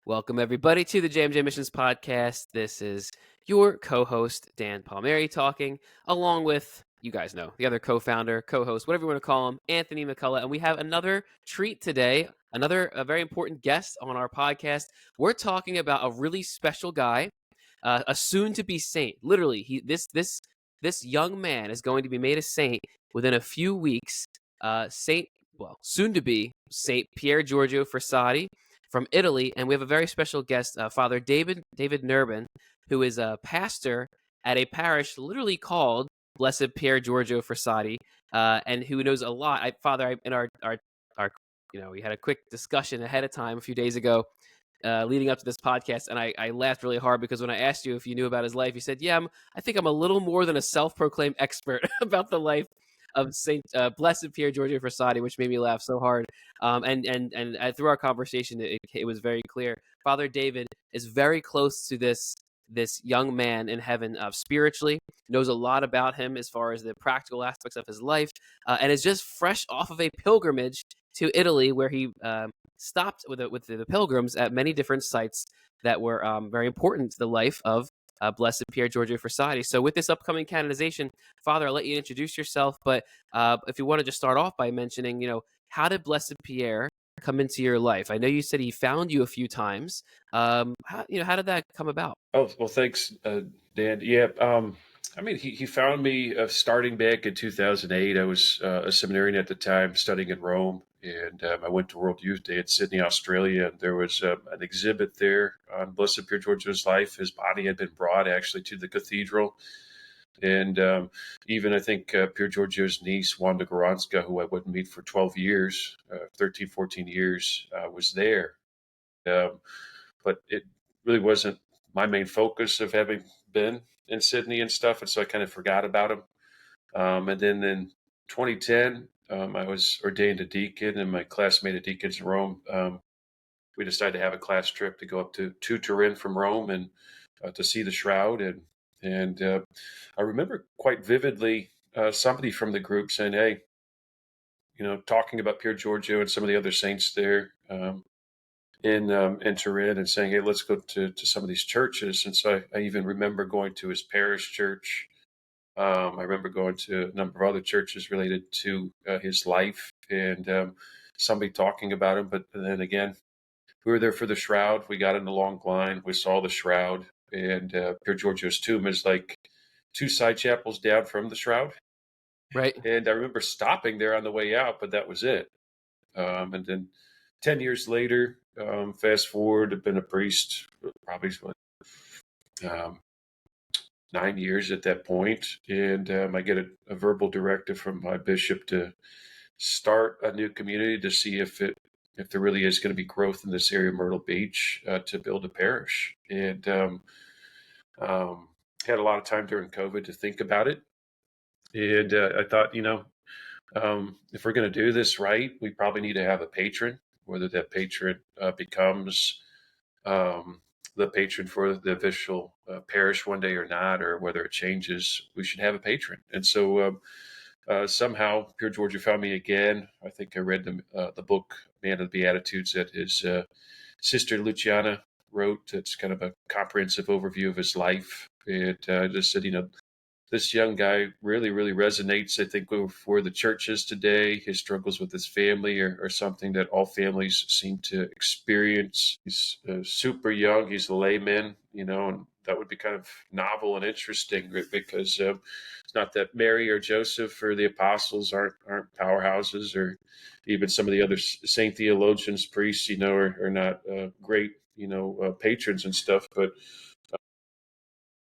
Welcome, everybody, to the JMJ Missions Podcast. This is your co-host, Dan Palmieri, talking, along with, you guys know, the other co-founder, co-host, whatever you want to call him, Anthony McCullough. And we have another treat today, a very important guest on our podcast. We're talking about a really special guy, a soon-to-be saint. Literally, this young man is going to be made a saint within a few weeks. Soon-to-be Saint Pier Giorgio Frassati from Italy, and we have a very special guest, Father David Nerbun, who is a pastor at a parish literally called Blessed Pier Giorgio Frassati, and who knows a lot. In our we had a quick discussion ahead of time a few days ago, leading up to this podcast, and I laughed really hard because when I asked you if you knew about his life, you said, "Yeah, I think I'm a little more than a self-proclaimed expert about the life of Saint Blessed Pier Giorgio Frassati," which made me laugh so hard. And through our conversation, it was very clear. Father David is very close to this young man in heaven, spiritually, knows a lot about him as far as the practical aspects of his life, and is just fresh off of a pilgrimage to Italy, where he stopped with the pilgrims at many different sites that were very important to the life of Blessed Pier Giorgio Frassati. So with this upcoming canonization, Father, I'll let you introduce yourself, but if you want to just start off by mentioning, how did Blessed Pierre come into your life? I know you said he found you a few times. How did that come about? Oh, well, thanks, Dan. Yeah, he found me starting back in 2008. I was a seminarian at the time, studying in Rome, and I went to World Youth Day in Sydney, Australia. And there was an exhibit there on Blessed Pier Giorgio's life. His body had been brought actually to the cathedral. And even I think Pier Giorgio's niece, Wanda Goranska, who I wouldn't meet for 12 years, 13, 14 years, was there. But it really wasn't my main focus of having been in Sydney and stuff. And so I kind of forgot about him. And then in 2010, I was ordained a deacon, and my classmate at Deacons in Rome, we decided to have a class trip to go up to Turin from Rome and to see the shroud. And I remember quite vividly somebody from the group saying, "Hey, talking about Pier Giorgio and some of the other saints there in Turin, and saying, hey, let's go to some of these churches." And so I even remember going to his parish church. I remember going to a number of other churches related to his life, and somebody talking about him. But then again, we were there for the shroud. We got in the long line. We saw the shroud, and Pier Giorgio's tomb is like two side chapels down from the shroud. Right. And I remember stopping there on the way out, but that was it. And then 10 years later, fast forward, I've been a priest probably 9 years at that point, and I get a verbal directive from my bishop to start a new community to see if there really is going to be growth in this area of Myrtle Beach, to build a parish. And had a lot of time during COVID to think about it, and I thought, if we're going to do this right, we probably need to have a patron. Whether that patron becomes the patron for the official parish one day or not, or whether it changes, we should have a patron. And so somehow Pier Giorgio found me again. I think I read the book Man of the Beatitudes that his sister Luciana wrote. It's kind of a comprehensive overview of his life. And I just said, this young guy really, really resonates, I think, for the churches today. His struggles with his family are something that all families seem to experience. He's super young. He's a layman, and that would be kind of novel and interesting, because it's not that Mary or Joseph or the apostles aren't powerhouses, or even some of the other saint theologians, priests, are not great, patrons and stuff. But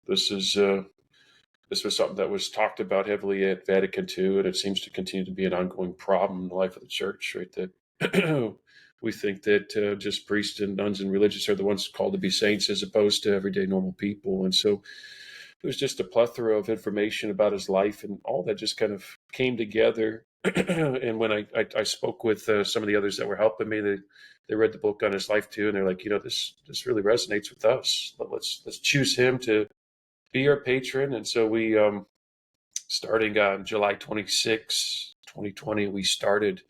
this was something that was talked about heavily at Vatican II, and it seems to continue to be an ongoing problem in the life of the church, right? That we think that just priests and nuns and religious are the ones called to be saints, as opposed to everyday normal people. And so it was just a plethora of information about his life, and all that just kind of came together. And when I spoke with some of the others that were helping me, they read the book on his life too, and they're like, this really resonates with us. Let's choose him to be our patron. And so we, starting on July 26, 2020, we started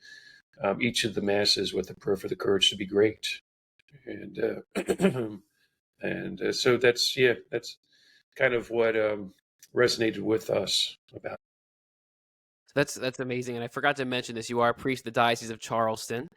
each of the masses with a prayer for the courage to be great. and so that's kind of what resonated with us about. That's amazing. And I forgot to mention this. You are a priest of the Diocese of Charleston.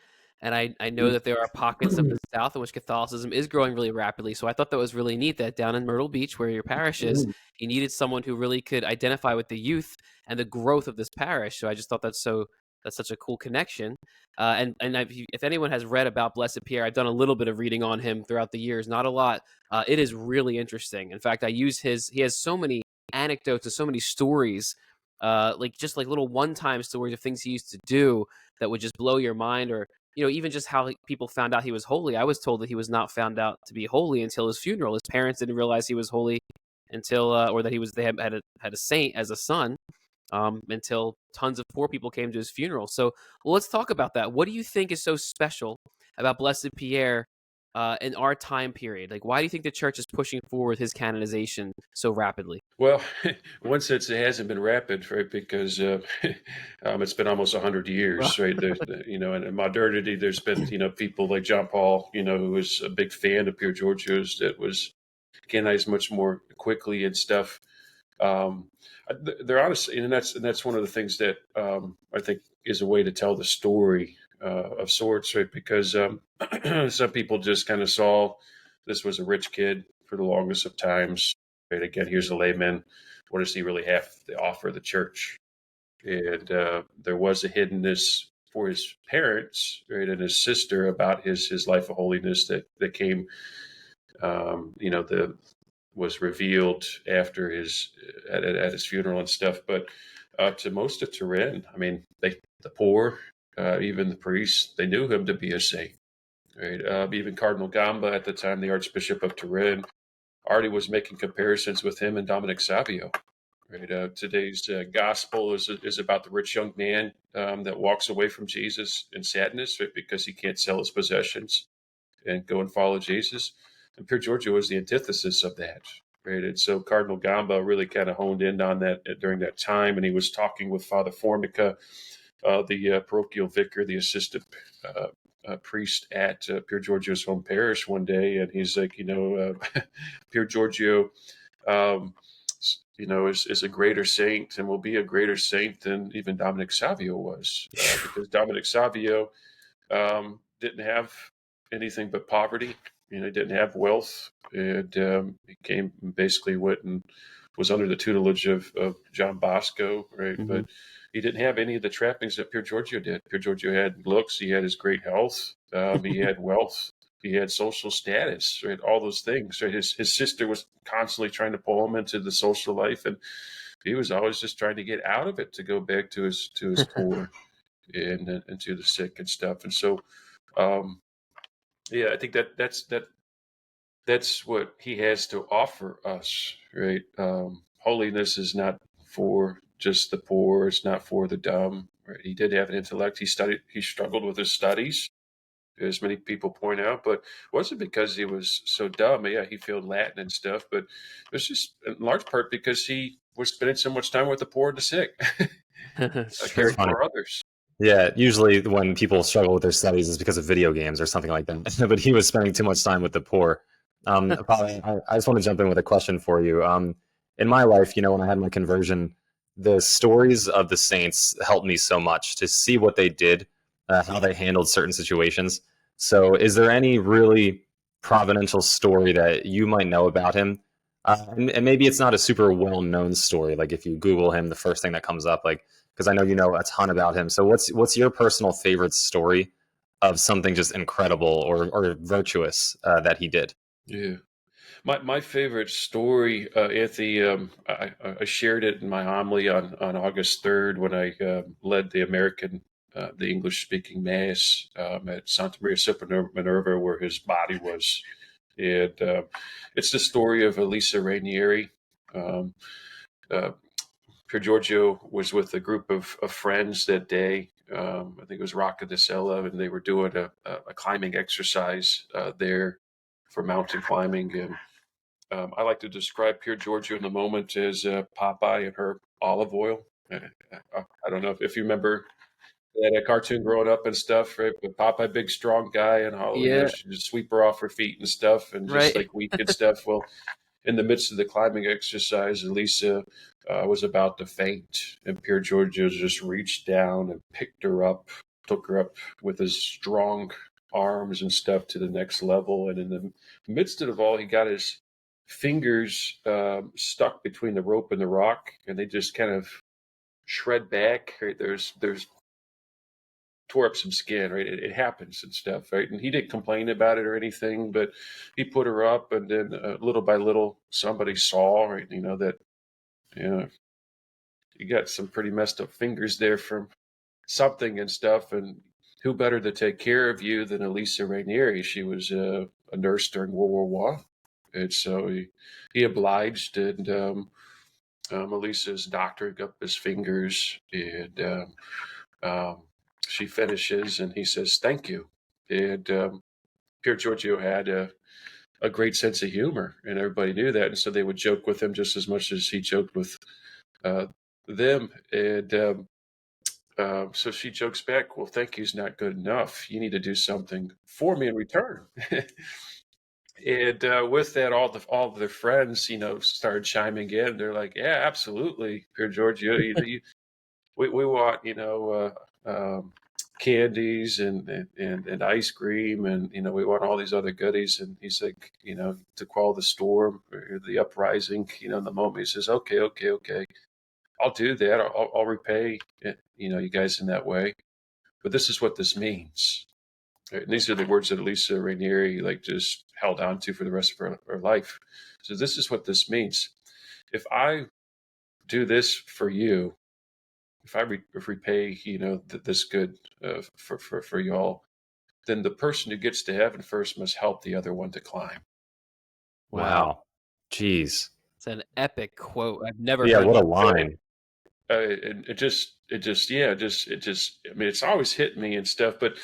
And I know that there are pockets of the South in which Catholicism is growing really rapidly. So I thought that was really neat that down in Myrtle Beach, where your parish is, you needed someone who really could identify with the youth and the growth of this parish. So I just thought that's such a cool connection. And if anyone has read about Blessed Pierre, I've done a little bit of reading on him throughout the years, not a lot. It is really interesting. In fact, he has so many anecdotes and so many stories, like little one-time stories of things he used to do that would just blow your mind, or even just how people found out he was holy. I was told that he was not found out to be holy until his funeral. His parents didn't realize he was holy until, or that they had a saint as a son, until tons of poor people came to his funeral. So let's talk about that. What do you think is so special about Blessed Pierre in our time period? Like, why do you think the church is pushing forward his canonization so rapidly? Well, one sense it hasn't been rapid, right? Because it's been almost 100 years, right? And in modernity, there's been, people like John Paul, who was a big fan of Pier Giorgio's, that was canonized much more quickly and stuff. They're honest, and that's one of the things that I think is a way to tell the story of sorts, right? Because some people just kind of saw this was a rich kid for the longest of times. Right? Again, here's a layman. What does he really have to offer the church? And there was a hiddenness for his parents, right, and his sister about his life of holiness that came, the was revealed after his at his funeral and stuff. But to most of Turin, I mean, the poor, even the priests, they knew him to be a saint. Right? Even Cardinal Gamba at the time, the Archbishop of Turin, already was making comparisons with him and Dominic Savio. Right? Today's gospel is about the rich young man that walks away from Jesus in sadness, right, because he can't sell his possessions and go and follow Jesus. And Pier Giorgio was the antithesis of that. Right? And so Cardinal Gamba really kind of honed in on that during that time. And he was talking with Father Formica, the parochial vicar, the assistant priest at Pier Giorgio's home parish one day. And he's like, Pier Giorgio, is a greater saint and will be a greater saint than even Dominic Savio was, because Dominic Savio didn't have anything but poverty. He didn't have wealth, and he came basically went and was under the tutelage of John Bosco, right? Mm-hmm. But he didn't have any of the trappings that Pier Giorgio did. Pier Giorgio had looks, he had his great health, he had wealth, he had social status, right? All those things, right? His sister was constantly trying to pull him into the social life, and he was always just trying to get out of it to go back to his poor and to the sick and stuff. And so, I think that's what he has to offer us, right? Holiness is not for just the poor. It's not for the dumb. Right? He did have an intellect. He struggled with his studies, as many people point out, but it wasn't because he was so dumb. Yeah, he failed Latin and stuff, but it was just in large part because he was spending so much time with the poor and the sick, caring for others. Yeah, usually when people struggle with their studies is because of video games or something like that. But he was spending too much time with the poor. I just want to jump in with a question for you. In my life, when I had my conversion, the stories of the saints helped me so much to see what they did, how they handled certain situations. So is there any really providential story that you might know about him? And maybe it's not a super well-known story. Like if you Google him, the first thing that comes up, like, because I know you know a ton about him. So what's your personal favorite story of something just incredible or virtuous that he did? Yeah. My favorite story, Anthony, I shared it in my homily on August 3rd when I led the English-speaking Mass at Santa Maria Sopra Minerva, where his body was. And it's the story of Elisa Ranieri. Pier Giorgio was with a group of friends that day. I think it was Rocca di Sella, and they were doing a climbing exercise there for mountain climbing. And I like to describe Pier Giorgio in the moment as Popeye and her olive oil. I don't know if you remember that cartoon growing up and stuff, right? But Popeye, big strong guy, and how Yeah. she just sweep her off her feet and stuff, and just Right. like weak and stuff. Well, in the midst of the climbing exercise, Elisa was about to faint, and Pier Giorgio just reached down and picked her up, took her up with his strong arms and stuff to the next level. And in the midst of it all, he got his fingers stuck between the rope and the rock, and they just kind of shred back. Right? There's tore up some skin, right? It happens and stuff, right? And he didn't complain about it or anything, but he put her up, and then little by little, somebody saw, right? That you got some pretty messed up fingers there from something and stuff, and who better to take care of you than Elisa Rainieri? She was a nurse during World War One, and so he obliged, and Elisa's doctoring up his fingers, and she finishes, and he says, "Thank you." And Pier Giorgio had a great sense of humor, and everybody knew that, and so they would joke with him just as much as he joked with uh, them. And so she jokes back, "Well, thank you's not good enough. You need to do something for me in return." And with that, all of their friends, started chiming in. They're like, "Yeah, absolutely, Pier Giorgio. We want, candies and ice cream, and we want all these other goodies." And he's like, to quell the storm or the uprising, in the moment, he says, "Okay, okay, okay, I'll do that. I'll repay you guys in that way. But this is what this means." Right? And these are the words that Elisa Rainieri just held on to for the rest of her life. So this is what this means. If I do this for you, if I repay, this good for y'all, then the person who gets to heaven first must help the other one to climb. Wow. Jeez. It's an epic quote. I've never Yeah, heard what a that. line. I mean, it's always hit me and stuff, but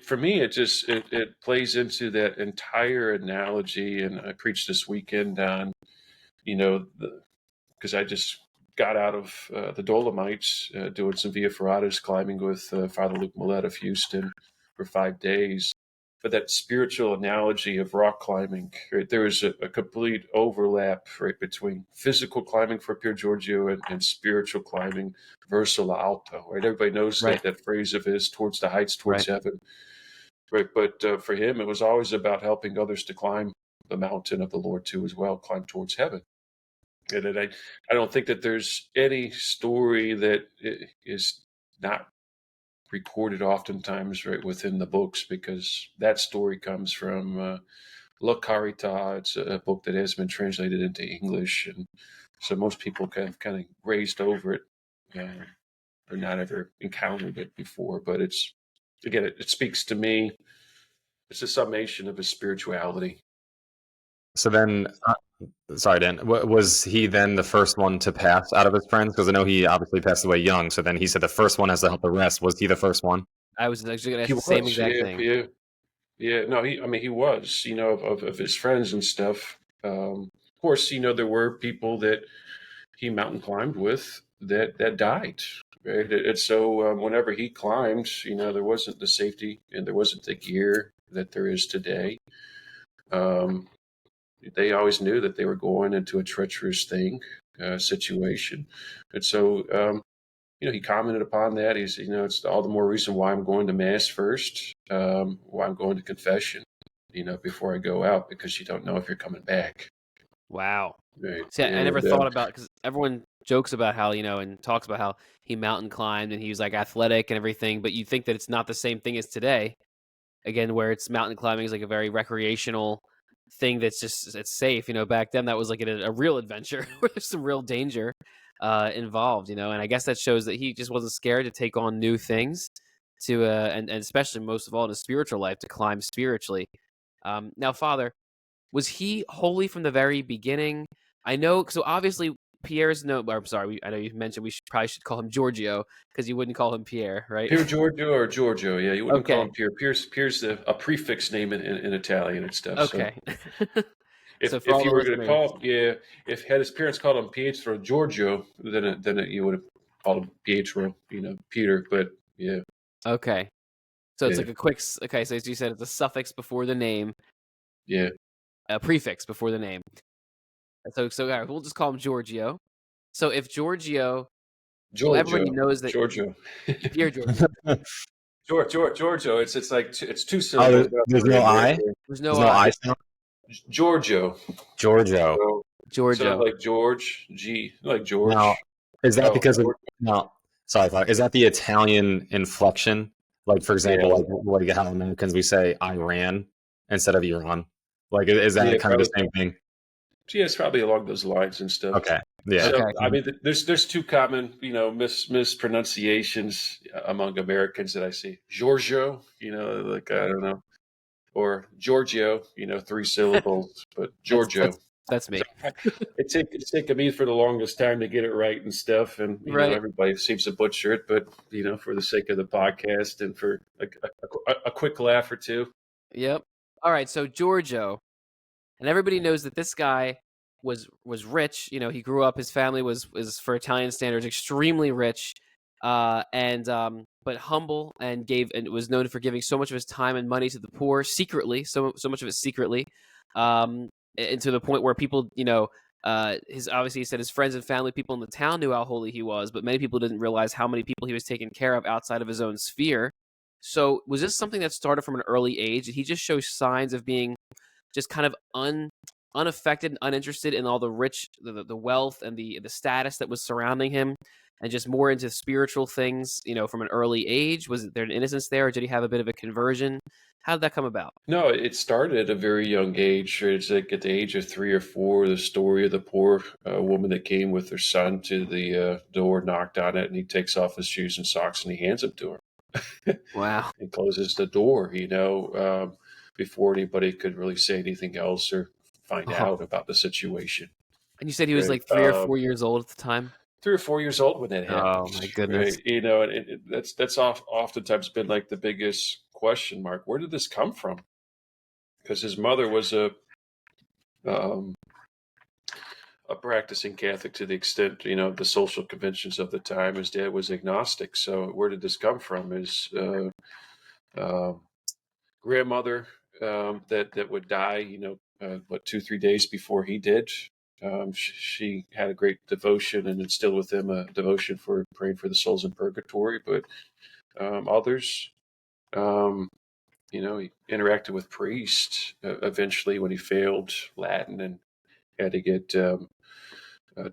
for me, it plays into that entire analogy. And I preached this weekend on, because I just got out of the Dolomites doing some Via Ferratas climbing with Father Luke Millette of Houston for 5 days. But that spiritual analogy of rock climbing, right, there is a complete overlap, right, between physical climbing for Pier Giorgio and spiritual climbing, verso l'alto, right? Everybody knows Right. that phrase of his, towards the heights, towards Right. heaven, right? But for him, it was always about helping others to climb the mountain of the Lord too, as well, climb towards heaven. And I don't think that there's any story that is not recorded oftentimes, right, within the books, because that story comes from La Carità. It's a book that has been translated into English, and so most people kind of grazed over it or not ever encountered it before. But it's, again, it speaks to me. It's a summation of his spirituality. So then, sorry, Dan, was he then the first one to pass out of his friends? Because I know he obviously passed away young. So then he said the first one has to help the rest. Was he the first one? I was actually going to He ask the same was, exact yeah, thing. yeah. Yeah, no, he was, of his friends and stuff. Of course, there were people that he mountain climbed with that died, right? And so whenever he climbed, there wasn't the safety and there wasn't the gear that there is today. They always knew that they were going into a treacherous situation, and so he commented upon that. He's, it's all the more reason why I'm going to mass first, why I'm going to confession, before I go out, because you don't know if you're coming back. Wow. Right. See, I never And thought about, because everyone jokes about how, and talks about how he mountain climbed and he was like athletic and everything, but you think that it's not the same thing as today. Again, where it's mountain climbing is like a very recreational thing that's just, it's safe. Back then that was like a real adventure where there's some real danger involved, and I guess that shows that he just wasn't scared to take on new things to and especially most of all in his spiritual life, to climb spiritually. Now, Father, was he holy from the very beginning? I know, so obviously Pierre's no. I'm sorry, I know you mentioned we probably should call him Giorgio because you wouldn't call him Pierre, right? Pier Giorgio or Giorgio, yeah, you wouldn't call Okay. him Pier. Pierre's a prefix name in Italian and stuff. So Okay. So for if all you the were going to listeners, call, yeah, if had his parents called him Pietro Giorgio, then you would have called him Pietro, Peter. But yeah, Okay. So it's Yeah, like a quick. Okay, so as you said, it's a suffix before the name, yeah. a prefix before the name. So all right, we'll just call him Giorgio. So if Giorgio, well, everybody Giorgio, knows that Giorgio, Pier Giorgio. Giorgio. It's like it's two Oh, syllables. Not there's three no in there. I. There's There's no no I. I sound. Giorgio. Giorgio. So instead of Giorgio. like George, like Now, George. is that Oh, because of George. now? Sorry, is that the Italian inflection? Like, for Yeah, example, like how Americans we say Iran instead of Iran. Like, is yeah, that kind of the probably. same thing? Yeah, it's probably along those lines and stuff. Okay. Yeah. So, Okay. I mean, there's two common, mispronunciations among Americans that I see. Giorgio, like I don't know, or Giorgio, three syllables, but That's Giorgio. that's me. It's taken me for the longest time to get it right and stuff, and Right. everybody seems to butcher it, but for the sake of the podcast and for a quick laugh or two. Yep. All right. So Giorgio, and everybody knows that this guy was rich. He grew up. His family was for Italian standards extremely rich, and but humble, and was known for giving so much of his time and money to the poor secretly. So much of it secretly, and to the point where people, his obviously he said his friends and family, people in the town knew how holy he was, but many people didn't realize how many people he was taking care of outside of his own sphere. So was this something that started from an early age? Did he just show signs of being just kind of unaffected and uninterested in all the rich, the wealth and the status that was surrounding him, and just more into spiritual things, from an early age? Was there an innocence there, or did he have a bit of a conversion? How did that come about? No, it started at a very young age. It's like at the age of 3 or 4, the story of the poor woman that came with her son to the door, knocked on it, and he takes off his shoes and socks and he hands them to her Wow. and closes the door, before anybody could really say anything else or find Oh. out about the situation. And you said he was Right. like 3 or 4 years old at the time? 3 or 4 years old when that Oh happens, my goodness. right? And that's oftentimes been like the biggest question mark. Where did this come from? Because his mother was um, a practicing Catholic to the extent, the social conventions of the time. His dad was agnostic. So where did this come from? His uh, grandmother that would die, 2-3 days before he did. She had a great devotion and instilled with him a devotion for praying for the souls in purgatory. But others, he interacted with priests eventually when he failed Latin and had to get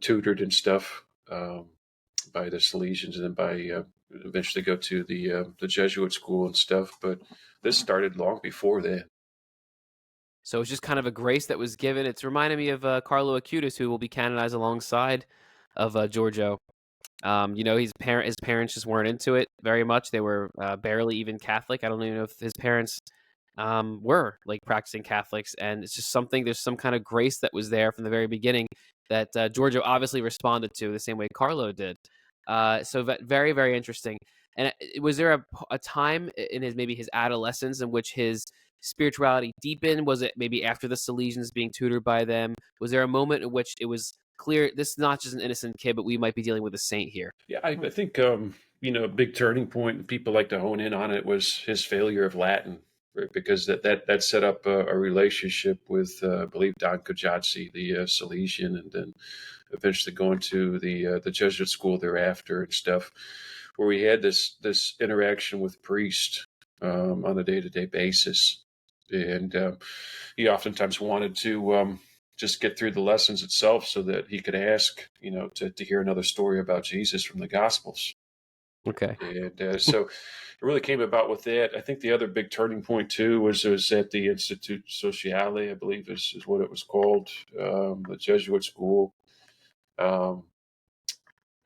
tutored and stuff by the Salesians, and then by eventually go to the Jesuit school and stuff. But this started long before that. So it's just kind of a grace that was given. It's reminding me of Carlo Acutis, who will be canonized alongside of Giorgio. His parents just weren't into it very much. They were barely even Catholic. I don't even know if his parents were like practicing Catholics, and it's just something. There's some kind of grace that was there from the very beginning that Giorgio obviously responded to the same way Carlo did. So very, very interesting. And was there a time in his adolescence in which his spirituality deepened? Was it maybe after the Salesians being tutored by them? Was there a moment in which it was clear this is not just an innocent kid, but we might be dealing with a saint here? Yeah, I think a big turning point, and people like to hone in on it, was his failure of Latin, right? Because that set up a relationship with, I believe, Don Cajazzi, the Salesian, and then eventually going to the Jesuit school thereafter and stuff, where we had this interaction with priest on a day-to-day basis, and he oftentimes wanted to just get through the lessons itself so that he could ask, to hear another story about Jesus from the Gospels. Okay. And so it really came about with that. I think the other big turning point, too, was at the Institute Sociale, I believe is what it was called, the Jesuit school.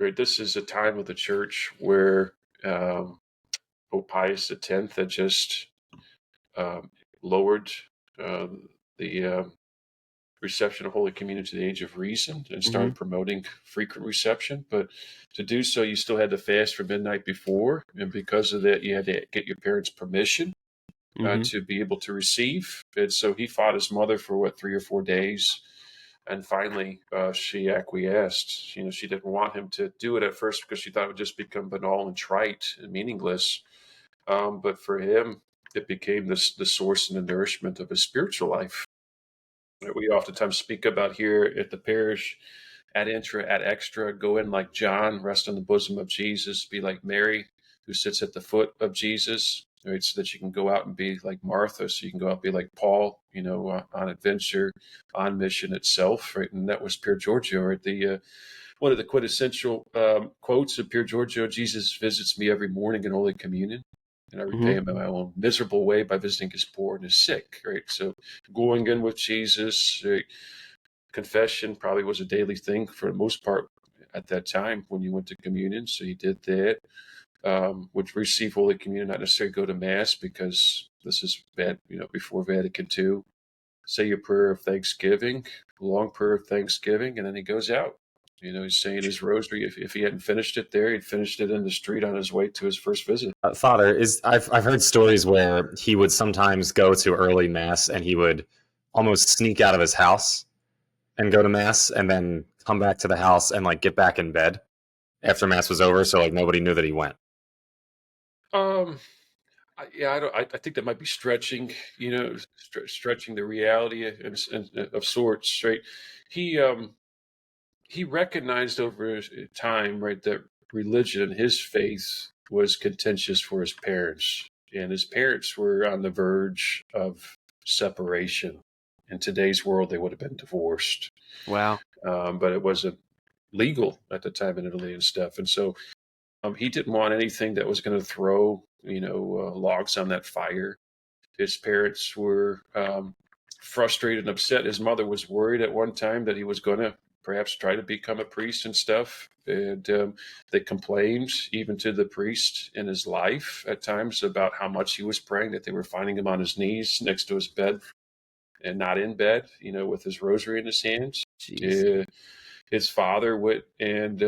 Right, this is a time of the church where Pope Pius X had just lowered the reception of Holy Communion to the age of reason and started promoting frequent reception. But to do so, you still had to fast from midnight before. And because of that, you had to get your parents' permission to be able to receive. And so he fought his mother for 3 or 4 days. And finally, she acquiesced. She didn't want him to do it at first because she thought it would just become banal and trite and meaningless. But for him, it became the source and the nourishment of his spiritual life. We oftentimes speak about here at the parish, ad intra, ad extra, go in like John, rest on the bosom of Jesus, be like Mary, who sits at the foot of Jesus, right? So that you can go out and be like Martha, so you can go out and be like Paul, on adventure, on mission itself, right? And that was Pier Giorgio, right? The one of the quintessential quotes of Pier Giorgio: "Jesus visits me every morning in Holy Communion, and I repay him in my own miserable way by visiting his poor and his sick." Right. So going in with Jesus, right? Confession probably was a daily thing for the most part at that time when you went to communion. So he did that. Would receive Holy Communion, not necessarily go to Mass because this is before Vatican II. Say your prayer of thanksgiving, long prayer of thanksgiving, and then he goes out. He's saying his rosary. If he hadn't finished it there, he'd finished it in the street on his way to his first visit. Father, I've heard stories where he would sometimes go to early Mass and he would almost sneak out of his house and go to Mass and then come back to the house and like get back in bed after Mass was over, so like nobody knew that he went. I think that might be stretching, stretching the reality of sorts, right? He he recognized over time, right, that religion, his faith, was contentious for his parents, and his parents were on the verge of separation. In today's world, they would have been divorced. Wow. But it wasn't legal at the time in Italy and stuff, and so he didn't want anything that was going to throw, logs on that fire. His parents were frustrated and upset. His mother was worried at one time that he was going to perhaps try to become a priest and stuff. And they complained even to the priest in his life at times about how much he was praying, that they were finding him on his knees next to his bed and not in bed, with his rosary in his hands. His father went and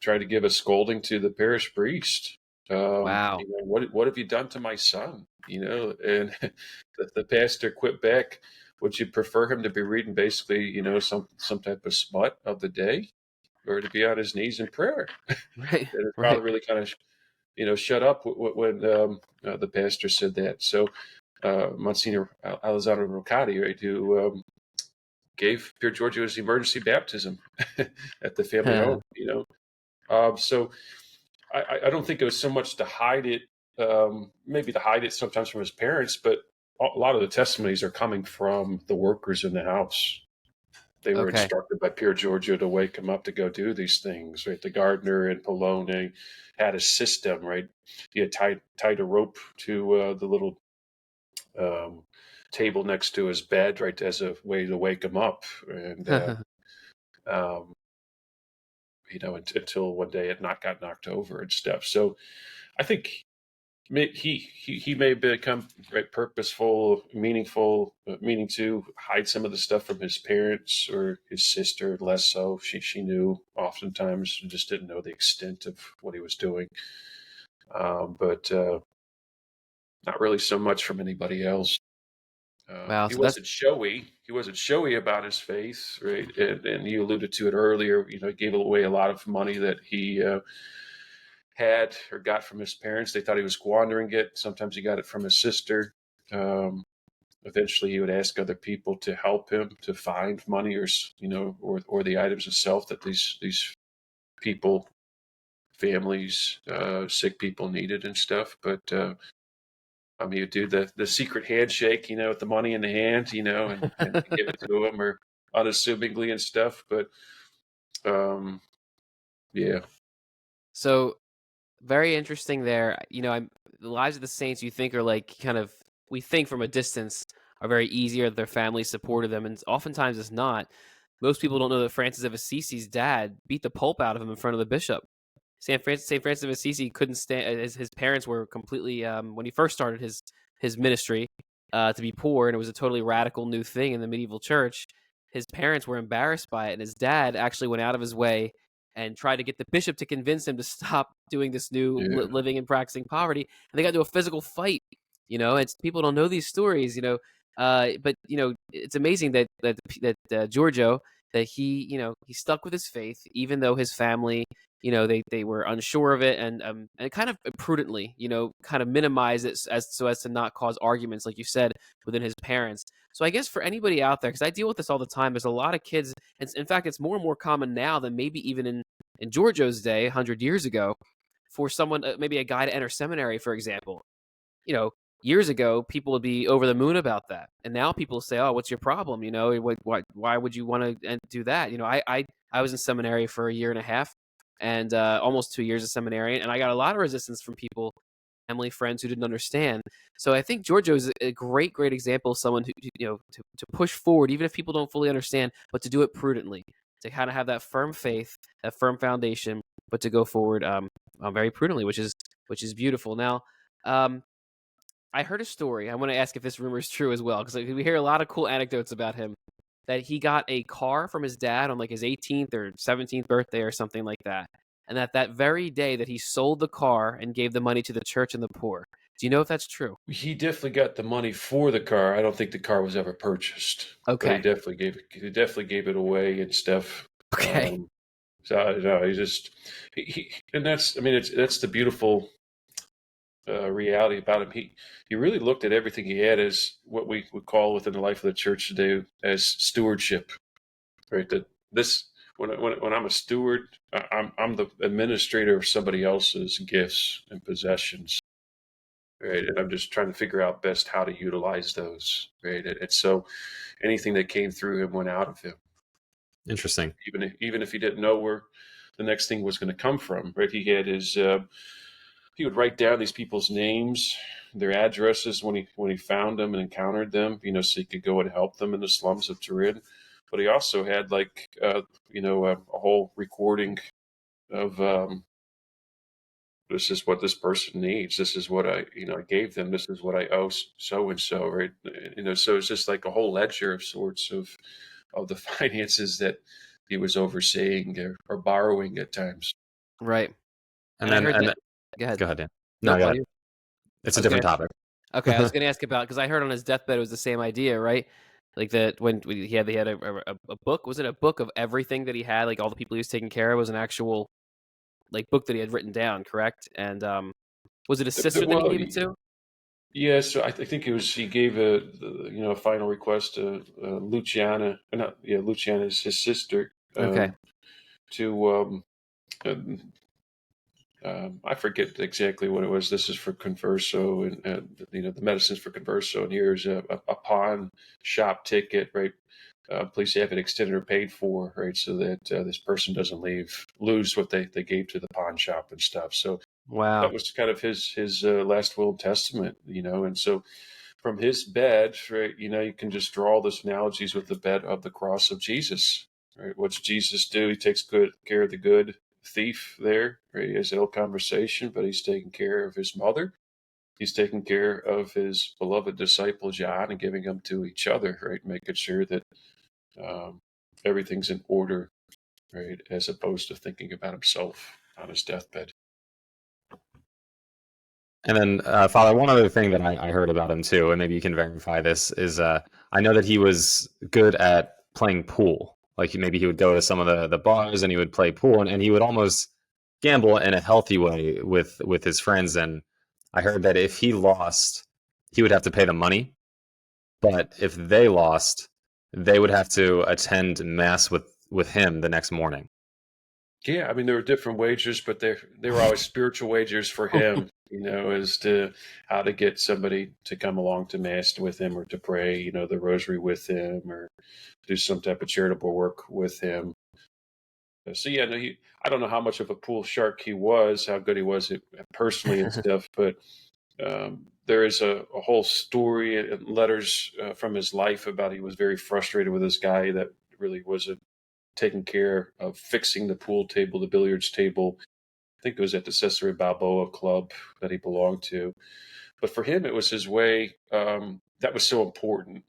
tried to give a scolding to the parish priest. Wow. What have you done to my son? And the pastor quit back. Would you prefer him to be reading basically, some type of smut of the day, or to be on his knees in prayer? Right. And his father Right. really kind of, shut up when the pastor said that. So Monsignor Alessandro Roccati, right, who gave Pier Giorgio his emergency baptism at the family home, So I don't think it was so much to hide it, maybe to hide it sometimes from his parents, but a lot of the testimonies are coming from the workers in the house. They were Okay. instructed by Pier Giorgio to wake him up to go do these things, right? The gardener in Polone had a system, right? He had tied a rope to the little table next to his bed, right, as a way to wake him up. And, um, until one day it got knocked over and stuff. So I think he may become very purposeful, meaningful, meaning to hide some of the stuff from his parents or his sister. Less so. She knew oftentimes, just didn't know the extent of what he was doing. But not really so much from anybody else. Wow. He So that's wasn't showy. He wasn't showy about his faith, right? And you alluded to it earlier. He gave away a lot of money that he had or got from his parents. They thought he was squandering it. Sometimes he got it from his sister. Um, Eventually, he would ask other people to help him to find money, or the items itself that these people, families, sick people needed and stuff. But he would do the secret handshake, with the money in the hand, and give it to him, or unassumingly and stuff. But yeah. so very interesting there. The lives of the saints you think are like we think from a distance are very easy, or their family supported them, and oftentimes it's not. Most people don't know that Francis of Assisi's dad beat the pulp out of him in front of the bishop. Saint Francis of Assisi couldn't stand. His parents were completely when he first started his ministry to be poor, and it was a totally radical new thing in the medieval church. His parents were embarrassed by it, and his dad actually went out of his way and tried to get the bishop to convince him to stop doing this new Yeah. living and practicing poverty. And they got into a physical fight. It's people don't know these stories. But it's amazing that Giorgio, that he stuck with his faith even though his family they were unsure of it, and kind of prudently, kind of minimize it as to not cause arguments, like you said, within his parents. So I guess for anybody out there, because I deal with this all the time, there's a lot of kids, and in fact, it's more and more common now than maybe even in Giorgio's day, 100 years ago, for someone, maybe a guy to enter seminary, for example. you know, Years ago, people would be over the moon about that, and now people say, "Oh, what's your problem? Why would you want to do that?" I was in seminary for a year and a half, and almost 2 years of seminary, and I got a lot of resistance from people, family, friends who didn't understand. So I think Giorgio is a great, great example of someone who, to push forward, even if people don't fully understand, but to do it prudently, to kind of have that firm faith, that firm foundation, but to go forward very prudently, which is beautiful. Now, I heard a story. I want to ask if this rumor is true as well, because we hear a lot of cool anecdotes about him. That he got a car from his dad on like his 18th or 17th birthday or something like that, and that very day that he sold the car and gave the money to the church and the poor. Do you know if that's true? He definitely got the money for the car. I don't think the car was ever purchased, but he Okay. definitely gave it away and stuff. Okay. So no, and that's, I mean, that's the beautiful reality about him. He really looked at everything he had as what we would call within the life of the church today as stewardship, right? That this when I'm a steward, I'm the administrator of somebody else's gifts and possessions, right? And I'm just trying to figure out best how to utilize those, right? And so anything that came through him went out of him, Interesting. even if he didn't know where the next thing was going to come from, right? He would write down these people's names, their addresses when he found them and encountered them, so he could go and help them in the slums of Turin. But he also had a whole recording of this is what this person needs. This is what I gave them. This is what I owe so and so, right? So it's just like a whole ledger of sorts of the finances that he was overseeing or borrowing at times. Right. And And I then, heard and that. Go ahead. go ahead, Dan. No, Nope. go ahead. It's I a was gonna different topic. Okay, I was going to ask about, because I heard on his deathbed it was the same idea, right? Like that when he had a book. Was it a book of everything that he had, like all the people he was taking care of? Was an actual like book that he had written down, correct? And was it a sister that he Well, gave it to? yeah, so I think it was he gave a final request to Luciana, not yeah, Luciana is his sister, Okay. to um, I forget exactly what it was. This is for Converso, and the medicines for Converso, and here's a pawn shop ticket, right? Please have it extended or paid for, right? So that this person doesn't lose what they gave to the pawn shop and stuff. So Wow. that was kind of his last will and testament, and so from his bed, right, you can just draw all those analogies with the bed of the cross of Jesus, right? What's Jesus do? He takes good care of the good thief there, right? He has ill conversation, but he's taking care of his mother. He's taking care of his beloved disciple John and giving them to each other, right? Making sure that um, everything's in order, right? As opposed to thinking about himself on his deathbed. And then, Father, one other thing that I heard about him too, and maybe you can verify this, is I know that he was good at playing pool. Like maybe he would go to some of the bars and he would play pool, and he would almost gamble in a healthy way with his friends. And I heard that if he lost, he would have to pay the money, but if they lost, they would have to attend mass with him the next morning. Yeah, I mean, there were different wagers, but they were always spiritual wagers for him, as to how to get somebody to come along to mass with him or to pray, the rosary with him or do some type of charitable work with him. So yeah, no, I don't know how much of a pool shark he was, how good he was personally and stuff, but there is a whole story and letters from his life about he was very frustrated with this guy that really wasn't taking care of fixing the pool table, the billiards table. I think it was at the Cesare Balboa club that he belonged to. But for him, it was his way that was so important,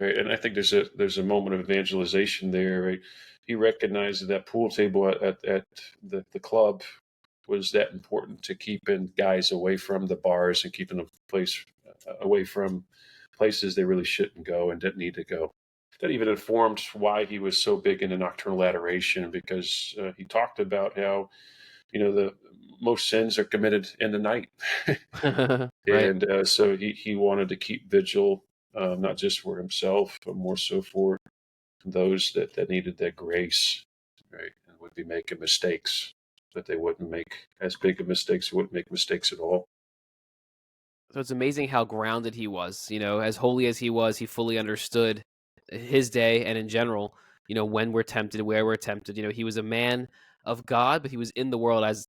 right? And I think there's a moment of evangelization there, right? He recognized that, pool table at the club was that important to keeping guys away from the bars and keeping them away from places they really shouldn't go and didn't need to go. that even informed why he was so big into nocturnal adoration, because he talked about how, the most sins are committed in the night. Right. And so he wanted to keep vigil, not just for himself, but more so for those that needed that grace, right? And would be making mistakes, that they wouldn't make as big of mistakes, wouldn't make mistakes at all. So it's amazing how grounded he was. As holy as he was, he fully understood his day and in general, when we're tempted, where we're tempted. He was a man of God, but he was in the world, as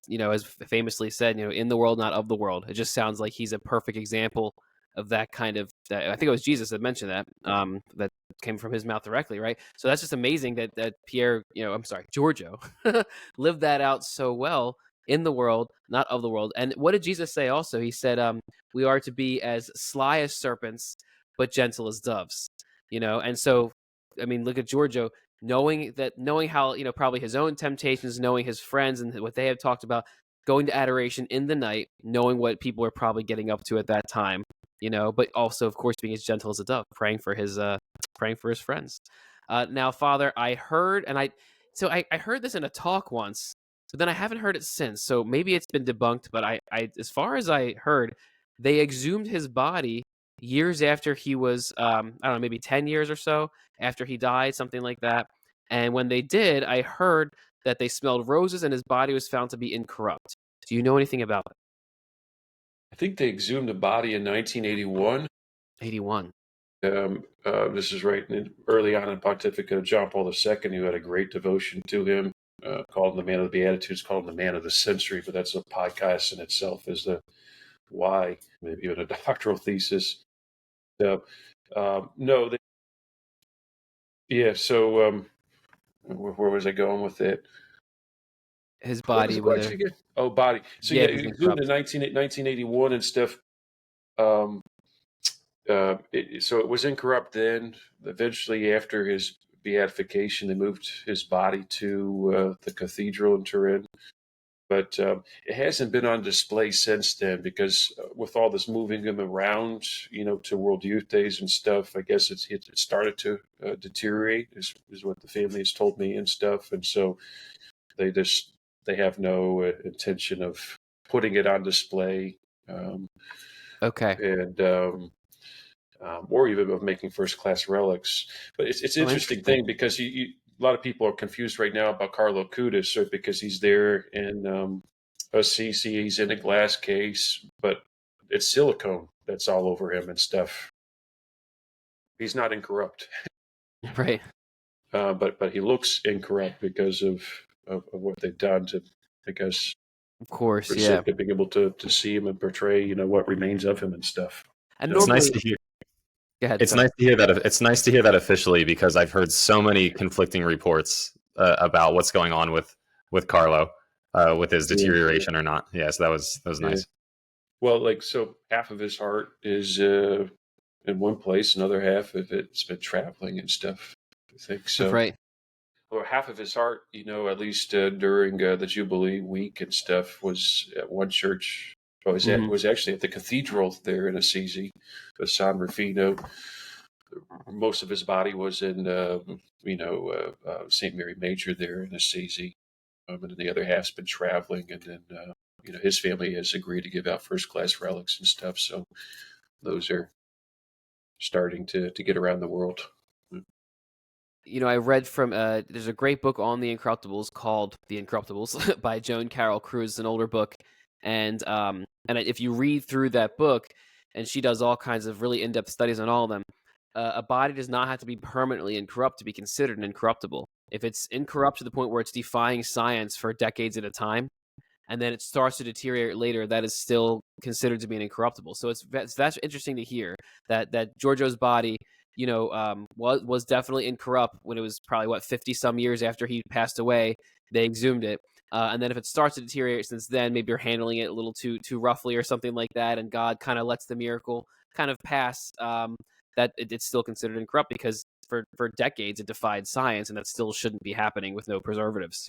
famously said, in the world, not of the world. It just sounds like he's a perfect example of that kind of that. I think it was Jesus that mentioned that, that came from his mouth directly, right? So that's just amazing that Pierre, I'm sorry, Giorgio lived that out so well, in the world, not of the world. And what did Jesus say also? He said, we are to be as sly as serpents, but gentle as doves. And so, I mean, look at Giorgio, knowing how, probably his own temptations, knowing his friends and what they have talked about, going to adoration in the night, knowing what people are probably getting up to at that time, but also, of course, being as gentle as a dove, praying for his friends. Now, Father, I heard, I heard this in a talk once, but then I haven't heard it since. So maybe it's been debunked, but as far as I heard, they exhumed his body years after he was, I don't know, maybe 10 years or so after he died, something like that. And when they did, I heard that they smelled roses and his body was found to be incorrupt. Do you know anything about it? I think they exhumed the body in 1981. 81. This is right early on in pontificate of John Paul II, who had a great devotion to him, called him the man of the Beatitudes, called him the man of the century, but that's a podcast in itself as the why, maybe even a doctoral thesis. So, no, so where was I going with it? His What was body, the question whether, again? Oh, body. So yeah, yeah, it was it exhumed in incorrupt. 1981 and stuff. Um, so it was incorrupt then. Eventually, after his beatification, they moved his body to the cathedral in Turin. But it hasn't been on display since then, because with all this moving him around, to World Youth Days and stuff, I guess it started to deteriorate, is what the family has told me and stuff. And so they have no intention of putting it on display. Okay. And or even of making first class relics. But it's an Oh, interesting interesting. thing, because a lot of people are confused right now about Carlo Acutis, right? Because he's there in Assisi, he's in a glass case, but it's silicone that's all over him and stuff. He's not incorrupt, Right. but he looks incorrupt because of what they've done to, I guess, Of course, yeah. restrict being able to see him and portray, what remains of him and stuff. And So, It's nice normally, to hear. go ahead, It's sorry. nice to hear that. It's nice to hear that officially, because I've heard so many conflicting reports about what's going on with Carlo, with his yeah, deterioration or not. Yeah, so that was yeah. nice. Well, so half of his heart is in one place, another half of it's been traveling and stuff, I think. So, Right. or half of his heart, at least during the Jubilee week and stuff, was at one church. Well, Hmm. was actually at the cathedral there in Assisi, San Rufino. Most of his body was in, St. Mary Major there in Assisi. And then the other half's been traveling, and then his family has agreed to give out first class relics and stuff. So those are starting to get around the world. I read from there's a great book on the Incorruptibles called The Incorruptibles by Joan Carroll Cruz. It's an older book, and if you read through that book, and she does all kinds of really in-depth studies on all of them, a body does not have to be permanently incorrupt to be considered an incorruptible. If it's incorrupt to the point where it's defying science for decades at a time, and then it starts to deteriorate later, that is still considered to be an incorruptible. So that's interesting to hear that Giorgio's body, was definitely incorrupt when it was probably 50 some years after he passed away. They exhumed it, and then if it starts to deteriorate since then, maybe you're handling it a little too roughly or something like that, and God kind of lets the miracle kind of pass. That it's still considered incorrupt because for decades it defied science, and that still shouldn't be happening with no preservatives.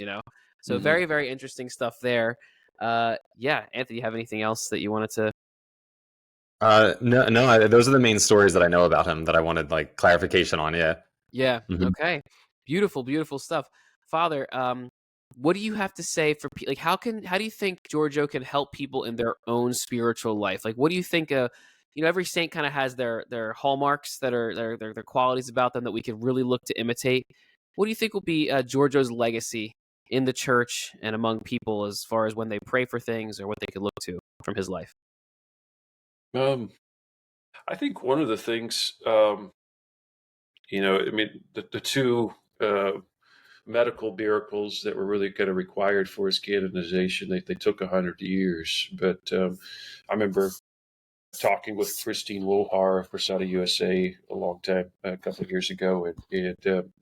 So Mm-hmm. very, very interesting stuff there. Yeah, Anthony, you have anything else that you wanted to? No, those are the main stories that I know about him that I wanted like clarification on. Yeah. Yeah. Mhm. Okay. Beautiful, beautiful stuff. Father, what do you have to say for like how do you think Giorgio can help people in their own spiritual life? Like what do you think every saint kind of has their hallmarks that are their qualities about them that we can really look to imitate. What do you think will be Giorgio's legacy in the church and among people as far as when they pray for things or what they could look to from his life? Um, I think one of the things, I mean, the two uh, medical miracles that were really kind of required for his canonization, they took 100 years. But I remember talking with Christine Wohar of Frassati USA a long time, a couple of years ago, and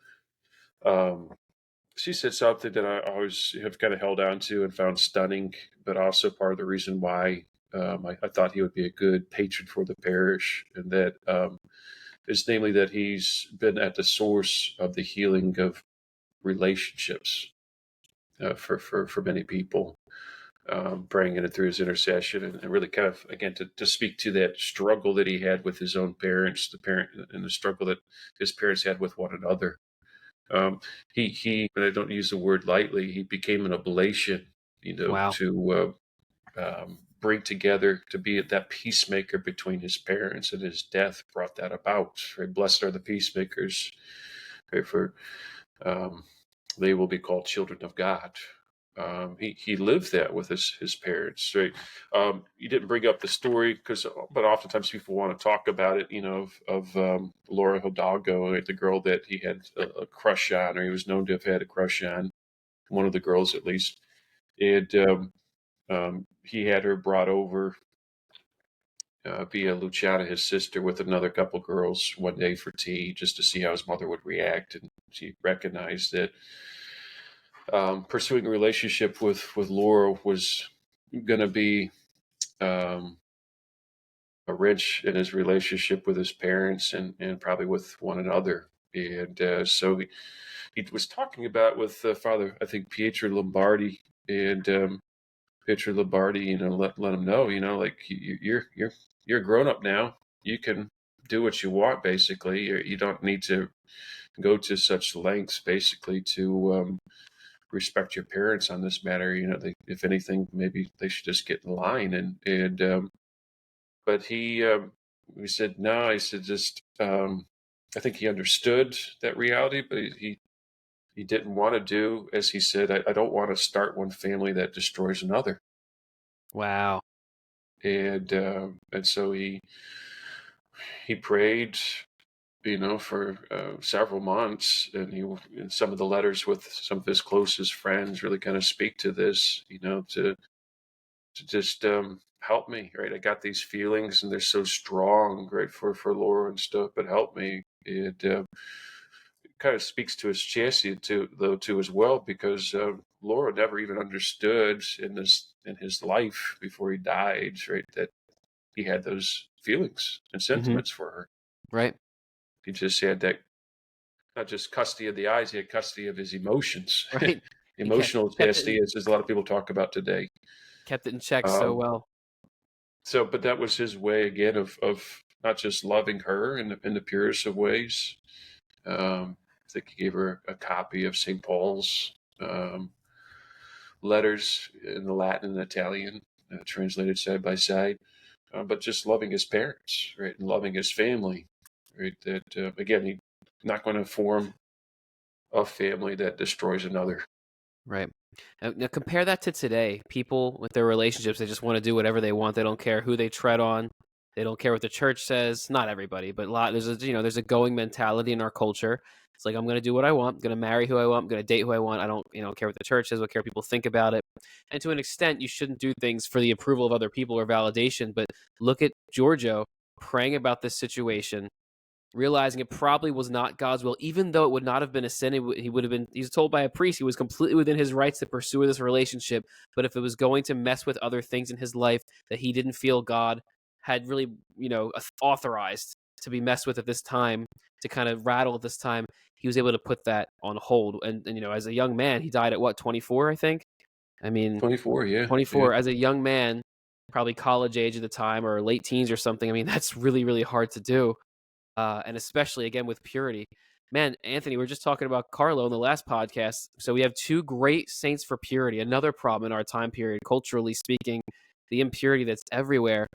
she said something that I always have kind of held on to and found stunning, but also part of the reason why I thought he would be a good patron for the parish, and that is namely that he's been at the source of the healing of relationships for many people, praying in it through his intercession, and really kind of again to speak to that struggle that he had with his own parents, the parent, and the struggle that his parents had with one another. And I don't use the word lightly, he became an oblation, Wow. to bring together, to be that peacemaker between his parents, and his death brought that about. Right? Blessed are the peacemakers, right? For um, they will be called children of God. He lived that with his parents. Right? You didn't bring up the story but oftentimes people want to talk about it. Of Laura Hidalgo, right? The girl that he had a crush on, or he was known to have had a crush on, one of the girls at least. And he had her brought over via Luciana, his sister, with another couple girls one day for tea, just to see how his mother would react. And she recognized that pursuing a relationship with Laura was going to be um, a wrench in his relationship with his parents, and probably with one another. And so he was talking about with Father, I think, Pietro Lombardi, and Pietro Lombardi, let him know, like you're a grown up now. You can do what you want, basically. You don't need to go to such lengths, basically, to respect your parents on this matter. If anything, maybe they should just get in line. But we said no. I said just I think he understood that reality, but he didn't want to do as he said. I don't want to start one family that destroys another. Wow. And so he prayed, for several months, and in some of the letters with some of his closest friends really kind of speak to this, to just help me, right? I got these feelings, and they're so strong, right, for Laura and stuff, but help me. It kind of speaks to his chastity too as well, because Laura never even understood in his life before he died, right, that he had those feelings and Hmm. sentiments for her. Right. He just had that, not just custody of the eyes, he had custody of his emotions. Right. He Emotional kept it chastity, as a lot of people talk about today. kept it in check so Um, well. but that was his way again of not just loving her in the purest of ways. I think he gave her a copy of St. Paul's um, letters in the Latin and Italian, translated side by side. But just loving his parents, right, and loving his family, right. That again, he's not going to form a family that destroys another. Right. Now compare that to today. People with their relationships, they just want to do whatever they want. They don't care who they tread on. They don't care what the church says. Not everybody, but there's a going mentality in our culture. It's like I'm going to do what I want. I'm going to marry who I want. I'm going to date who I want. I don't, care what the church says. I don't care what people think about it. And to an extent, you shouldn't do things for the approval of other people or validation. But look at Giorgio praying about this situation, realizing it probably was not God's will, even though it would not have been a sin. He would have been, he's told by a priest, he was completely within his rights to pursue this relationship. But if it was going to mess with other things in his life that he didn't feel God had really, authorized to be messed with at this time, to kind of rattle at this time, he was able to put that on hold. And as a young man, he died at what, 24, I think? I mean, 24, yeah, yeah. 24 as a young man, probably college age at the time or late teens or something. I mean, that's really, really hard to do, and especially again with purity. Man, Anthony, we were just talking about Carlo in the last podcast. So we have two great saints for purity. Another problem in our time period, culturally speaking, the impurity that's everywhere.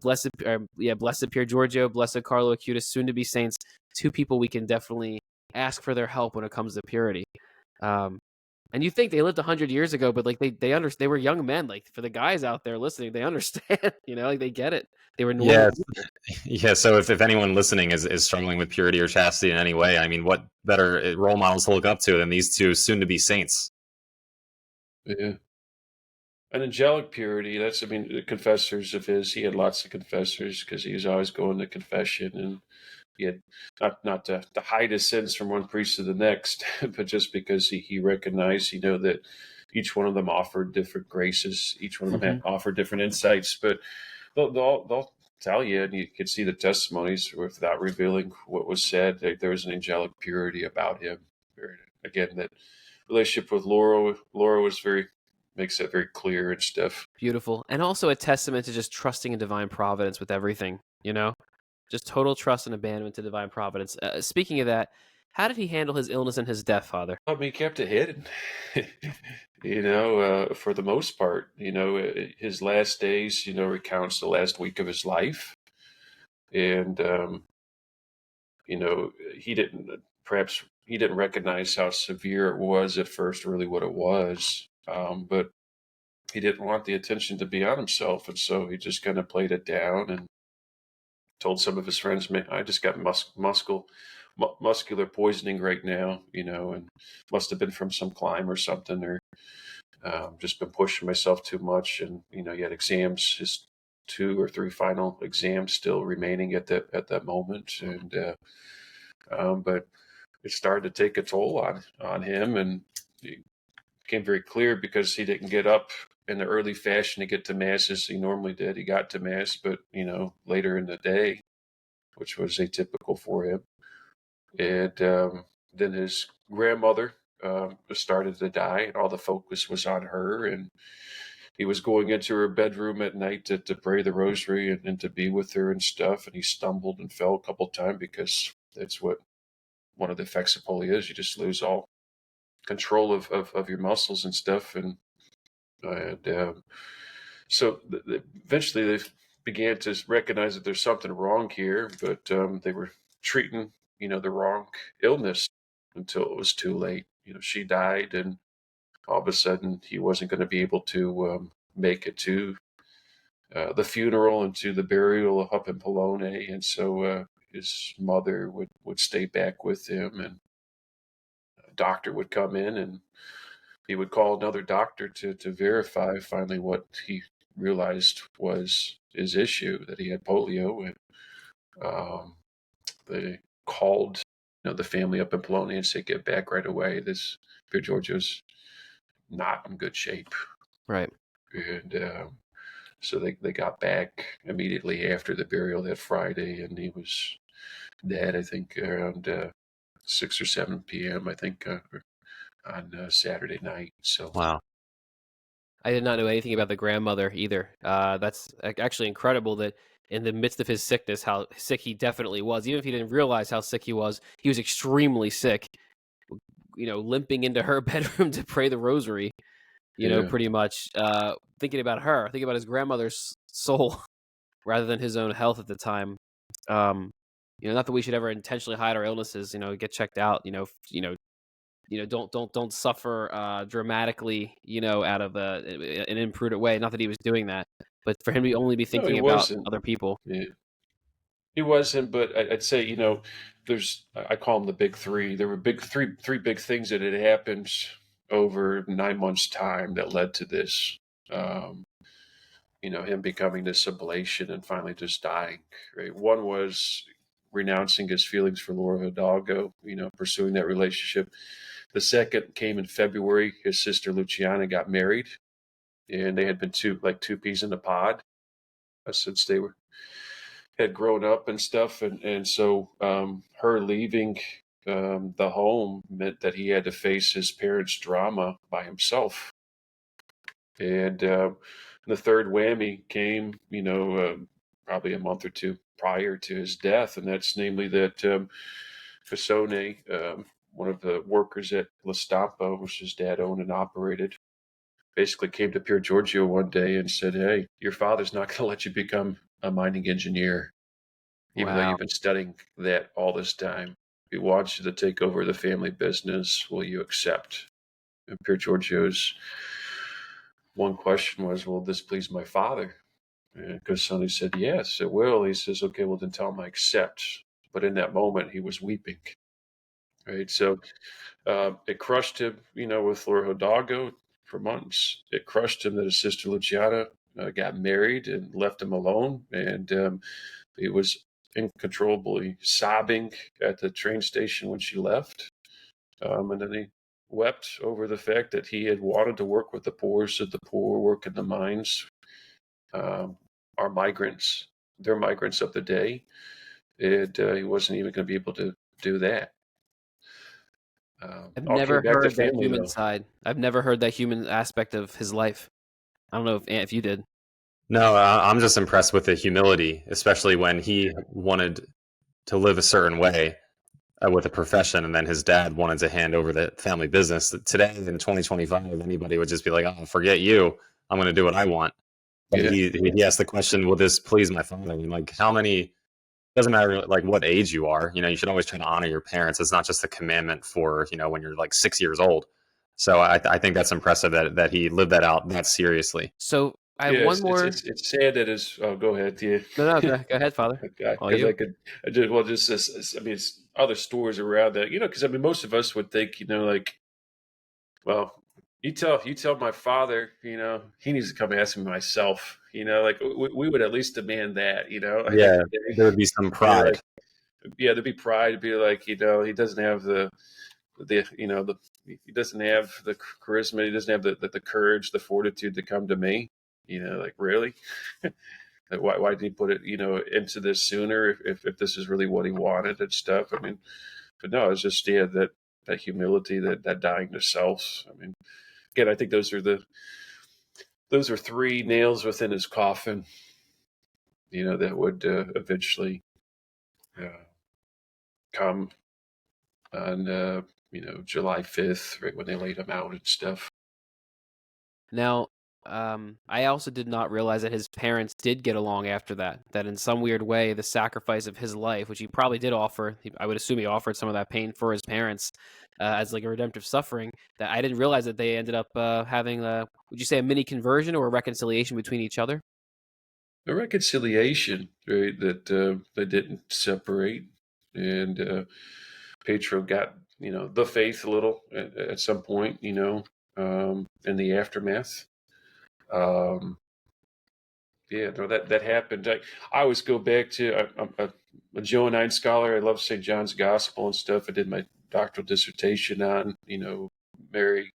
Blessed Pier Giorgio, blessed Carlo Acutis, soon to be saints. Two people we can definitely ask for their help when it comes to purity. And you think they lived 100 years ago, but like they were young men. Like for the guys out there listening, they understand. Like they get it. They were normal Yeah, people. yeah. So if anyone listening is struggling with purity or chastity in any way, I mean, what better role models to look up to than these two soon-to-be saints? Yeah. An angelic purity, that's, I mean, the confessors of his, he had lots of confessors because he was always going to confession, and he had not to hide his sins from one priest to the next, but just because he recognized, that each one of them offered different graces, each one of them had offered different insights, but they'll tell you, and you can see the testimonies without revealing what was said. There was an angelic purity about him. Again, that relationship with Laura makes that very clear and stuff. Beautiful. And also a testament to just trusting in divine providence with everything, Just total trust and abandonment to divine providence. Speaking of that, how did he handle his illness and his death, Father? I mean, he kept it hidden, for the most part. His last days, recounts the last week of his life. And, perhaps he didn't recognize how severe it was at first, really what it was. But he didn't want the attention to be on himself. And so he just kind of played it down and told some of his friends, "Man, I just got muscular poisoning right now, and must have been from some climb or something, or just been pushing myself too much." And, he had exams, his 2 or 3 final exams still remaining at that moment. And, but it started to take a toll on him, and it became very clear because he didn't get up in the early fashion to get to mass as he normally did. He got to mass, but later in the day, which was atypical for him. And then his grandmother started to die, and all the focus was on her. And he was going into her bedroom at night to pray the rosary and to be with her and stuff. And he stumbled and fell a couple of times because that's what one of the effects of polio is. You just lose all control of your muscles and stuff. And so eventually they began to recognize that there's something wrong here, but they were treating, the wrong illness until it was too late. She died, and all of a sudden he wasn't going to be able to make it to the funeral and to the burial up in Polone. And so his mother would stay back with him, and a doctor would come in, and he would call another doctor to verify finally what he realized was his issue, that he had polio. And they called the family up in Poloni and said, "Get back right away. This Pier Giorgio's not in good shape." Right. And so they got back immediately after the burial that Friday, and he was dead, I think, around 6 or 7 p.m., I think, on Saturday night. So Wow. I did not know anything about the grandmother either. That's actually incredible that in the midst of his sickness, how sick he definitely was. Even if he didn't realize how sick he was extremely sick, limping into her bedroom to pray the rosary, yeah. pretty much thinking about her, thinking about his grandmother's soul rather than his own health at the time. Not that we should ever intentionally hide our illnesses, get checked out, don't suffer dramatically, out of an imprudent way. Not that he was doing that, but for him to only be No, thinking he about wasn't. other people. Yeah. He wasn't, but I'd say, I call them the big three. There were three big things that had happened over 9 months' time that led to this. Him becoming this oblation and finally just dying. Right. One was renouncing his feelings for Laura Hidalgo, pursuing that relationship. The second came in February. His sister Luciana got married, and they had been two peas in a pod since they had grown up and stuff. And so her leaving the home meant that he had to face his parents' drama by himself. And the third whammy came, probably a month or two prior to his death, and that's namely that Fasone, one of the workers at La Stampa, which his dad owned and operated, basically came to Pier Giorgio one day and said, "Hey, your father's not going to let you become a mining engineer, even though Wow. you've been studying that all this time. He wants you to take over the family business. Will you accept?" And Pier Giorgio's one question was, "Will this please my father?" Because Sonny said, "Yes, it will." He says, "Okay, well, then tell him I accept." But in that moment, he was weeping. Right. So it crushed him, with Laura Hidalgo for months. It crushed him that his sister Luciana got married and left him alone. And he was uncontrollably sobbing at the train station when she left. And then he wept over the fact that he had wanted to work with the poor, so the poor work in the mines are migrants. They're migrants of the day. And he wasn't even going to be able to do that. I've All came never back to heard that family, human though. side. I've never heard that human aspect of his life. I don't know if you did. No, I'm just impressed with the humility, especially when he wanted to live a certain way with a profession, and then his dad wanted to hand over the family business. Today, in 2025, anybody would just be like, "Oh, forget you. I'm going to do what I want." But Yeah. he asked the question, "Will this please my father?" And like, how many? Doesn't matter like what age you are. You should always try to honor your parents. It's not just a commandment for when you're like 6 years old. So I think that's impressive that he lived that out that seriously. So I have Yeah, one it's more. it's it's sad that his. Oh, go ahead, yeah. No, go ahead, Father. All Because you. I could, I just well, just this. I mean, it's other stories around that. Because I mean, most of us would think, like, well, you tell my father, he needs to come ask me myself. Like we would at least demand that. I think Yeah, today, there would be some like, pride. yeah, there'd be pride to be like, he doesn't have the he doesn't have the charisma, he doesn't have the courage, the fortitude to come to me. Like, really. Like, why did he put it into this sooner if this is really what he wanted and stuff? I mean, but no, it's just, yeah, that humility, that dying to self. I mean, again, I think those are three nails within his coffin, that would eventually uh, come on July 5th, right when they laid him out and stuff. Now, I also did not realize that his parents did get along after that. That in some weird way, the sacrifice of his life, which he probably did offer, I would assume he offered some of that pain for his parents as like a redemptive suffering. That I didn't realize that they ended up having would you say a mini conversion or a reconciliation between each other? A reconciliation, right? That they didn't separate, and Pedro got the faith a little at some point, in the aftermath. Um, yeah, no, that happened. I always go back to I'm a Johannine scholar. I love St. John's Gospel and stuff. I did my doctoral dissertation on Mary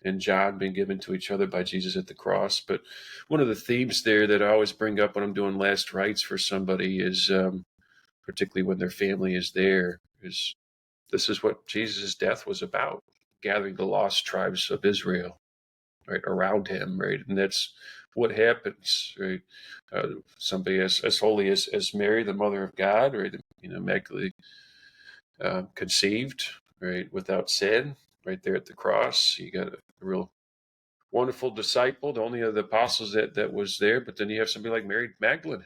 and John being given to each other by Jesus at the cross. But one of the themes there that I always bring up when I'm doing last rites for somebody is, particularly when their family is there, is this is what Jesus' death was about: gathering the lost tribes of Israel, right, around him, right, and that's what happens, right. Somebody as holy as Mary, the Mother of God, right, immaculately conceived, right, without sin, right there at the cross. You got a real wonderful disciple, the only of the apostles that was there. But then you have somebody like Mary Magdalene,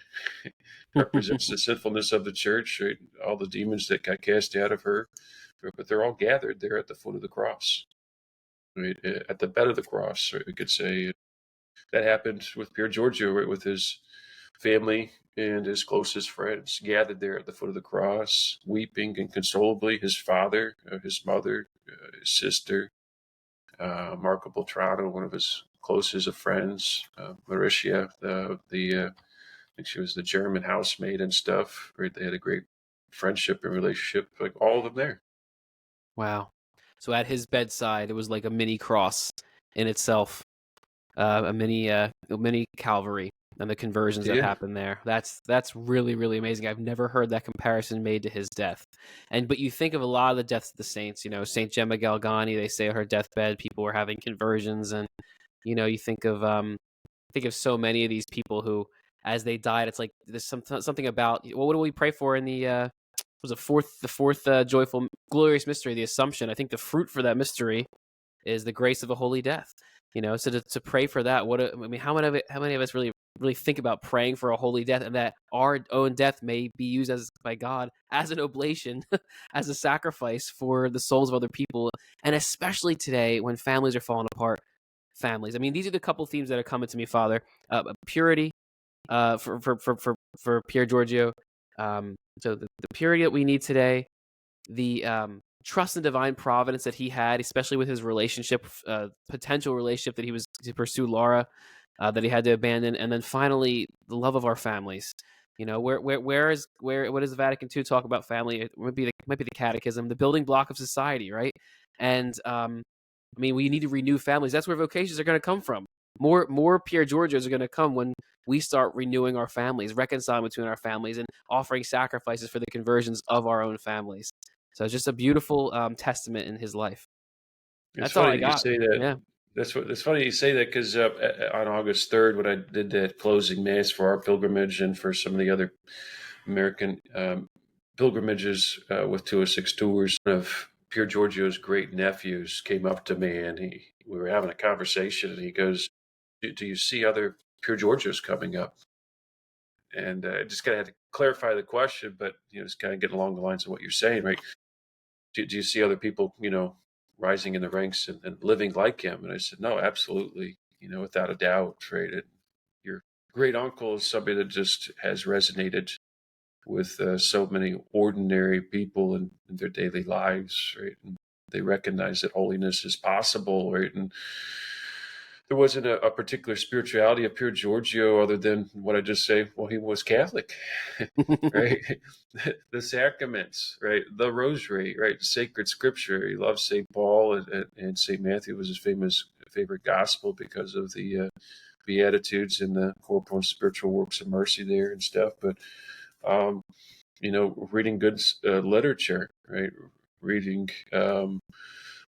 represents the sinfulness of the church, right? All the demons that got cast out of her, but they're all gathered there at the foot of the cross, right? At the bed of the cross, right? We could say that happened with Pier Giorgio, right? With his family and his closest friends gathered there at the foot of the cross, weeping inconsolably. His father, his mother, his sister, Marco Beltrano, one of his closest of friends, Mauritia, I think she was the German housemaid and stuff. Right, they had a great friendship and relationship. Like, all of them there. Wow. So at his bedside, it was like a mini cross in itself, a mini Calvary, and the conversions that Yeah, happened there. That's really really amazing. I've never heard that comparison made to his death. But you think of a lot of the deaths of the saints. Saint Gemma Galgani. They say on her deathbed, people were having conversions, and you think of so many of these people who, as they died, it's like there's something about what do we pray for in the was the fourth joyful, glorious mystery, the Assumption. I think the fruit for that mystery is the grace of a holy death. So to pray for that, how many of us really think about praying for a holy death, and that our own death may be used by God as an oblation, as a sacrifice for the souls of other people, and especially today when families are falling apart. Families. I mean, these are the couple themes that are coming to me, Father. Purity, for Pier Giorgio. So the purity that we need today, the trust in divine providence that he had, especially with his potential relationship that he was to pursue Laura, that he had to abandon, and then finally the love of our families. What does the Vatican II talk about family? It might be the Catechism, the building block of society, right? And we need to renew families. That's where vocations are going to come from. More Pier Giorgios are going to come when we start renewing our families, reconciling between our families, and offering sacrifices for the conversions of our own families. So it's just a beautiful testament in his life. That's all I got. You say that. Yeah. It's funny you say that, because on August 3rd, when I did that closing mass for our pilgrimage and for some of the other American pilgrimages with 206 tours, one of Pier Giorgio's great nephews came up to me, and we were having a conversation, and he goes, "Do you see other Pier Giorgios coming up?" And I just kind of had to clarify the question, but it's kind of getting along the lines of what you're saying, right? Do you see other people, rising in the ranks and living like him? And I said, no, absolutely, without a doubt, right? Your great uncle is somebody that just has resonated with so many ordinary people in their daily lives, right? And they recognize that holiness is possible, right? And there wasn't a particular spirituality of Pier Giorgio other than what I just say. Well, he was Catholic, right? The sacraments, right? The rosary, right? The sacred scripture. He loved St. Paul, and St. Matthew was his favorite gospel because of the Beatitudes and the corporal and spiritual works of mercy there and stuff. But, reading good literature, right? Reading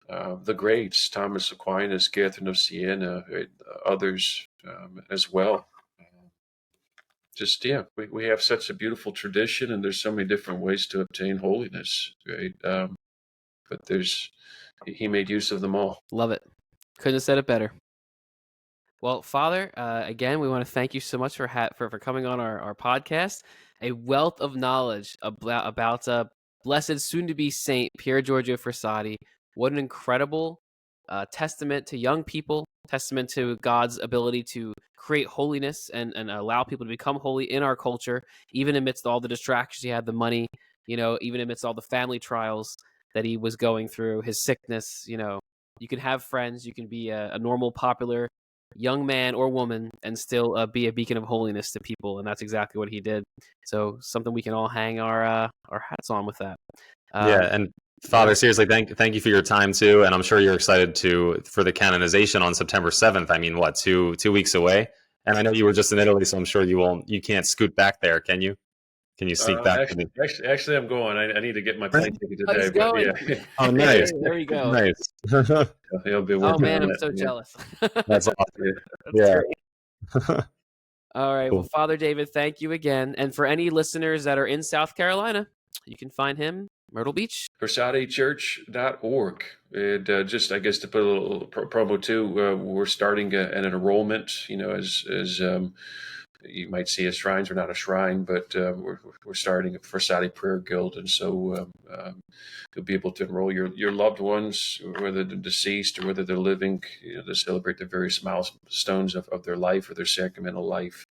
the greats, Thomas Aquinas, Catherine of Siena, right? Others as well. We have such a beautiful tradition, and there's so many different ways to obtain holiness, right? But he made use of them all. Love it. Couldn't have said it better. Well, Father, again, we want to thank you so much for coming on our podcast. A wealth of knowledge about blessed soon-to-be Saint Pier Giorgio Frassati. What an incredible testament to young people, testament to God's ability to create holiness and allow people to become holy in our culture, even amidst all the distractions he had, the money, even amidst all the family trials that he was going through, his sickness. You can have friends, you can be a normal, popular young man or woman and still be a beacon of holiness to people, and that's exactly what he did. So something we can all hang our hats on with that. And Father, seriously, thank you for your time too, and I'm sure you're excited for the canonization on September 7th. I mean, what, 2 weeks away? And I know you were just in Italy, so I'm sure you can't scoot back there, can you? Can you sneak back? Actually, I'm going. I need to get my plane ticket today. He's going. Yeah. Oh, nice. There you go. Nice. He'll be Oh working man, on I'm that. so jealous. That's awesome. That's great. All right. Cool. Well, Father David, thank you again. And for any listeners that are in South Carolina, you can find him Myrtle Beach. FrassatiChurch.org. And just, I guess, to put a little promo too, we're starting an enrollment, as you might see as shrines. We're not a shrine, but we're starting a Frassati Prayer Guild. And so you'll be able to enroll your loved ones, whether they're deceased or whether they're living, to celebrate the various milestones of their life or their sacramental life,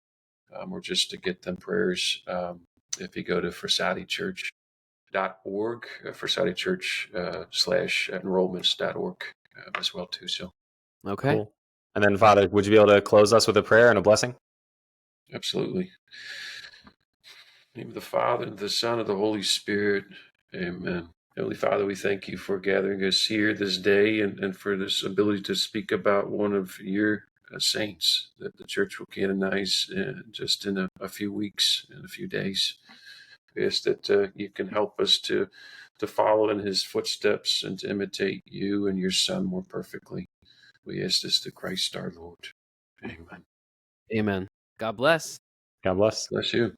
or just to get them prayers. If you go to FrassatiChurch.org, Frassati Church /enrollments.org as well too. So, Okay. Cool. And then, Father, would you be able to close us with a prayer and a blessing? Absolutely. In the name of the Father, and the Son, and the Holy Spirit. Amen. Heavenly Father, we thank you for gathering us here this day and for this ability to speak about one of your saints that the Church will canonize just in a few weeks, in a few days. We ask that you can help us to follow in his footsteps and to imitate you and your Son more perfectly. We ask this to Christ our Lord. Amen. Amen. God bless. God bless. Bless you.